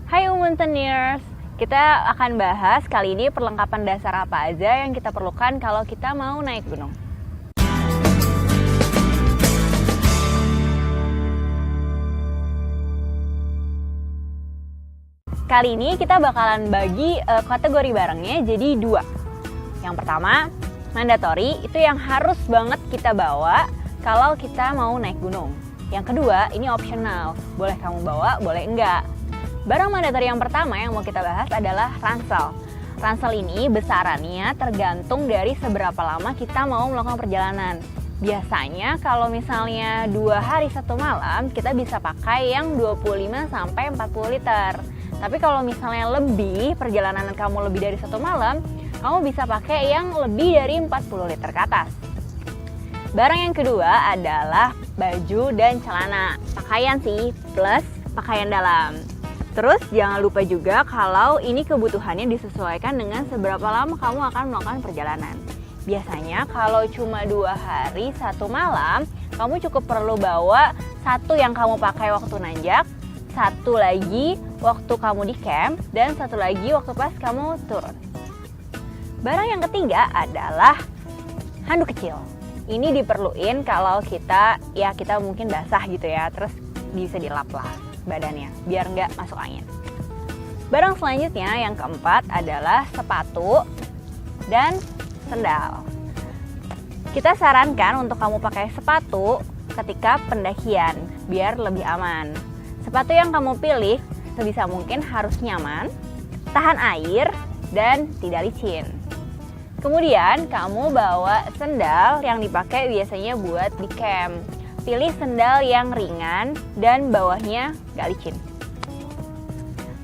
Hai Umunteners, kita akan bahas kali ini perlengkapan dasar apa aja yang kita perlukan kalau kita mau naik gunung. Kali ini kita bakalan bagi kategori barangnya jadi dua. Yang pertama, mandatory, itu yang harus banget kita bawa kalau kita mau naik gunung. Yang kedua, ini optional, boleh kamu bawa, boleh enggak. Barang mandatory yang pertama yang mau kita bahas adalah ransel. Ransel ini besarannya tergantung dari seberapa lama kita mau melakukan perjalanan. Biasanya kalau misalnya 2 hari 1 malam, kita bisa pakai yang 25-40 liter. Tapi kalau misalnya perjalanan kamu lebih dari 1 malam, kamu bisa pakai yang lebih dari 40 liter ke atas. Barang yang kedua adalah baju dan celana. Pakaian sih, plus pakaian dalam. Terus jangan lupa juga kalau ini kebutuhannya disesuaikan dengan seberapa lama kamu akan melakukan perjalanan. Biasanya kalau cuma 2 hari 1 malam, kamu cukup perlu bawa satu yang kamu pakai waktu nanjak, satu lagi waktu kamu di camp, dan satu lagi waktu pas kamu turun. Barang yang ketiga adalah handuk kecil. Ini diperluin kalau kita mungkin basah gitu ya, terus bisa dilap lah badannya biar nggak masuk angin. Barang selanjutnya yang keempat adalah sepatu dan sendal. Kita sarankan untuk kamu pakai sepatu ketika pendakian biar lebih aman. Sepatu yang kamu pilih sebisa mungkin harus nyaman, tahan air, dan tidak licin. Kemudian kamu bawa sendal yang dipakai biasanya buat di camp. Pilih sendal yang ringan dan bawahnya gak licin.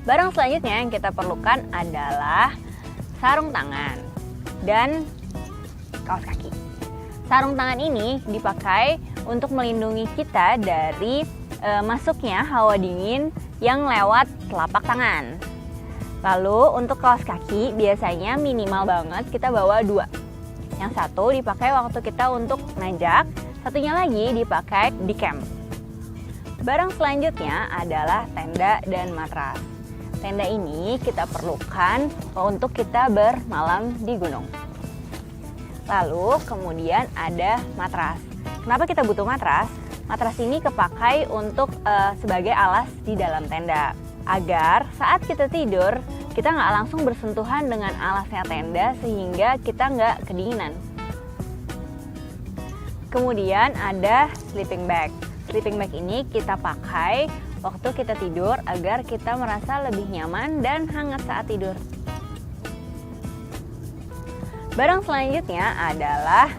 Barang selanjutnya yang kita perlukan adalah sarung tangan dan kaos kaki. Sarung tangan ini dipakai untuk melindungi kita dari masuknya hawa dingin yang lewat telapak tangan. Lalu untuk kaos kaki biasanya minimal banget kita bawa 2. Yang satu dipakai waktu kita untuk nanjak, satunya lagi dipakai di camp. Barang selanjutnya adalah tenda dan matras. Tenda ini kita perlukan untuk kita bermalam di gunung. Lalu kemudian ada matras. Kenapa kita butuh matras? Matras ini kepakai untuk sebagai alas di dalam tenda, agar saat kita tidur, kita nggak langsung bersentuhan dengan alasnya tenda sehingga kita nggak kedinginan. Kemudian ada sleeping bag. Sleeping bag ini kita pakai waktu kita tidur agar kita merasa lebih nyaman dan hangat saat tidur. Barang selanjutnya adalah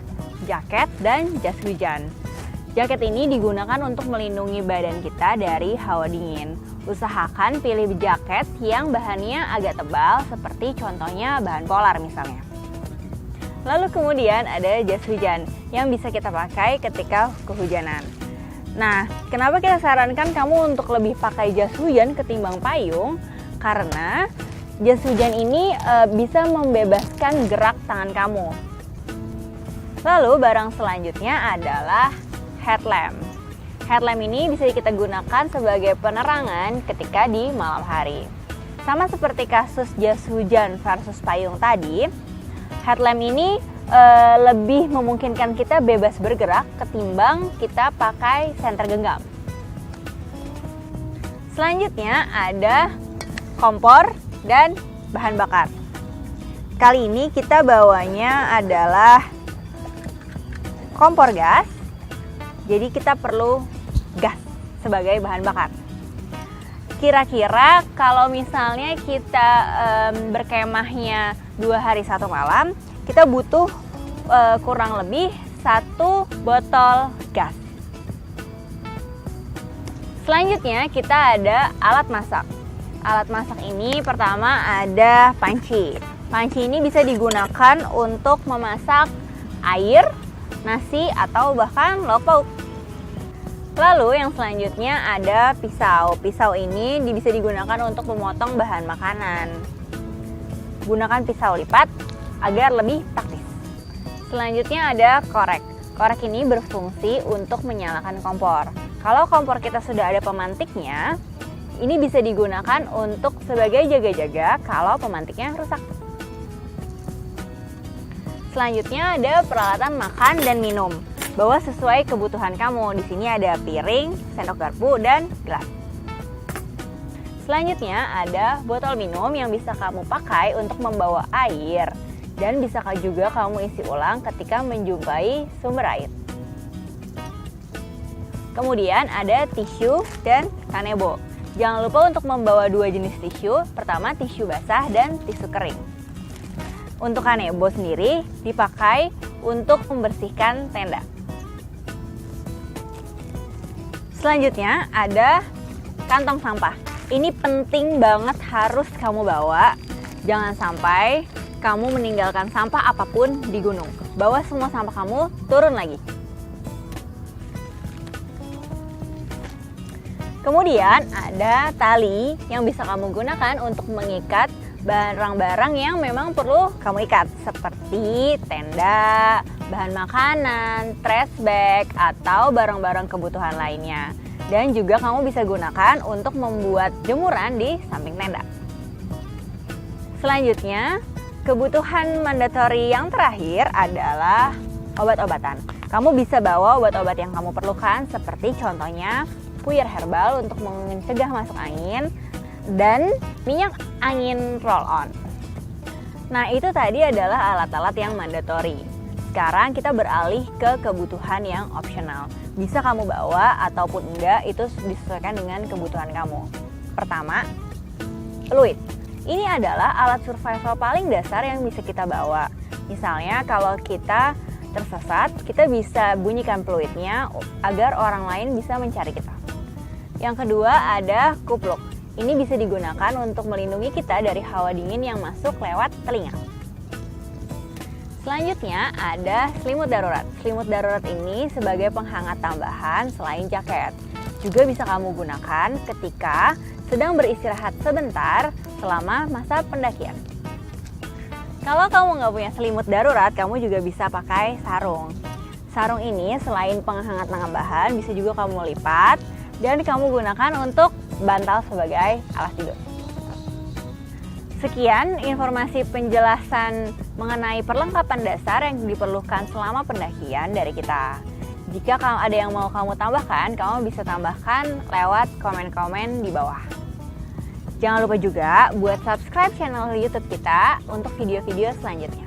jaket dan jas hujan. Jaket ini digunakan untuk melindungi badan kita dari hawa dingin. Usahakan pilih jaket yang bahannya agak tebal seperti contohnya bahan polar misalnya. Lalu kemudian ada jas hujan yang bisa kita pakai ketika kehujanan. Nah, kenapa kita sarankan kamu untuk lebih pakai jas hujan ketimbang payung? Karena jas hujan ini bisa membebaskan gerak tangan kamu. Lalu barang selanjutnya adalah headlamp. Headlamp ini bisa kita gunakan sebagai penerangan ketika di malam hari. Sama seperti kasus jas hujan versus payung tadi, headlamp ini lebih memungkinkan kita bebas bergerak ketimbang kita pakai senter genggam. Selanjutnya ada kompor dan bahan bakar. Kali ini kita bawanya adalah kompor gas. Jadi kita perlu gas sebagai bahan bakar. Kira-kira kalau misalnya kita berkemahnya 2 hari 1 malam, kita butuh kurang lebih 1 botol gas. Selanjutnya kita ada alat masak. Alat masak ini pertama ada panci. Panci ini bisa digunakan untuk memasak air, nasi, atau bahkan lauk pauk. Lalu yang selanjutnya ada pisau. Pisau ini bisa digunakan untuk memotong bahan makanan. Gunakan pisau lipat agar lebih praktis. Selanjutnya ada korek. Korek ini berfungsi untuk menyalakan kompor. Kalau kompor kita sudah ada pemantiknya, Ini bisa digunakan untuk sebagai jaga-jaga kalau pemantiknya rusak. Selanjutnya ada peralatan makan dan minum. Bawa sesuai kebutuhan kamu. Di sini ada piring, sendok garpu, dan gelas. Selanjutnya ada botol minum yang bisa kamu pakai untuk membawa air. Dan bisa juga kamu isi ulang ketika menjumpai sumber air. Kemudian ada tisu dan kanebo. Jangan lupa untuk membawa 2 jenis tisu. Pertama tisu basah dan tisu kering. Untuk kanebo sendiri dipakai untuk membersihkan tenda. Selanjutnya ada kantong sampah. Ini penting banget harus kamu bawa. Jangan sampai kamu meninggalkan sampah apapun di gunung. Bawa semua sampah kamu, turun lagi. Kemudian ada tali yang bisa kamu gunakan untuk mengikat barang-barang yang memang perlu kamu ikat, seperti tenda, bahan makanan, trash bag, atau barang-barang kebutuhan lainnya. Dan juga kamu bisa gunakan untuk membuat jemuran di samping tenda. Selanjutnya, kebutuhan mandatory yang terakhir adalah obat-obatan. Kamu bisa bawa obat-obat yang kamu perlukan, seperti contohnya puyer herbal untuk mencegah masuk angin, dan minyak angin roll-on. Nah, itu tadi adalah alat-alat yang mandatory. Sekarang kita beralih ke kebutuhan yang optional. Bisa kamu bawa ataupun enggak, itu disesuaikan dengan kebutuhan kamu. Pertama, fluid. Ini adalah alat survival paling dasar yang bisa kita bawa. Misalnya kalau kita tersesat, kita bisa bunyikan fluidnya agar orang lain bisa mencari kita. Yang kedua ada kupluk. Ini bisa digunakan untuk melindungi kita dari hawa dingin yang masuk lewat telinga. Selanjutnya ada selimut darurat. Selimut darurat ini sebagai penghangat tambahan selain jaket. Juga bisa kamu gunakan ketika sedang beristirahat sebentar selama masa pendakian. Kalau kamu nggak punya selimut darurat, kamu juga bisa pakai sarung. Sarung ini selain penghangat tambahan, bisa juga kamu lipat dan kamu gunakan untuk bantal sebagai alas tidur. Sekian informasi penjelasan mengenai perlengkapan dasar yang diperlukan selama pendakian dari kita. Jika ada yang mau kamu tambahkan, kamu bisa tambahkan lewat komen-komen di bawah. Jangan lupa juga buat subscribe channel YouTube kita untuk video-video selanjutnya.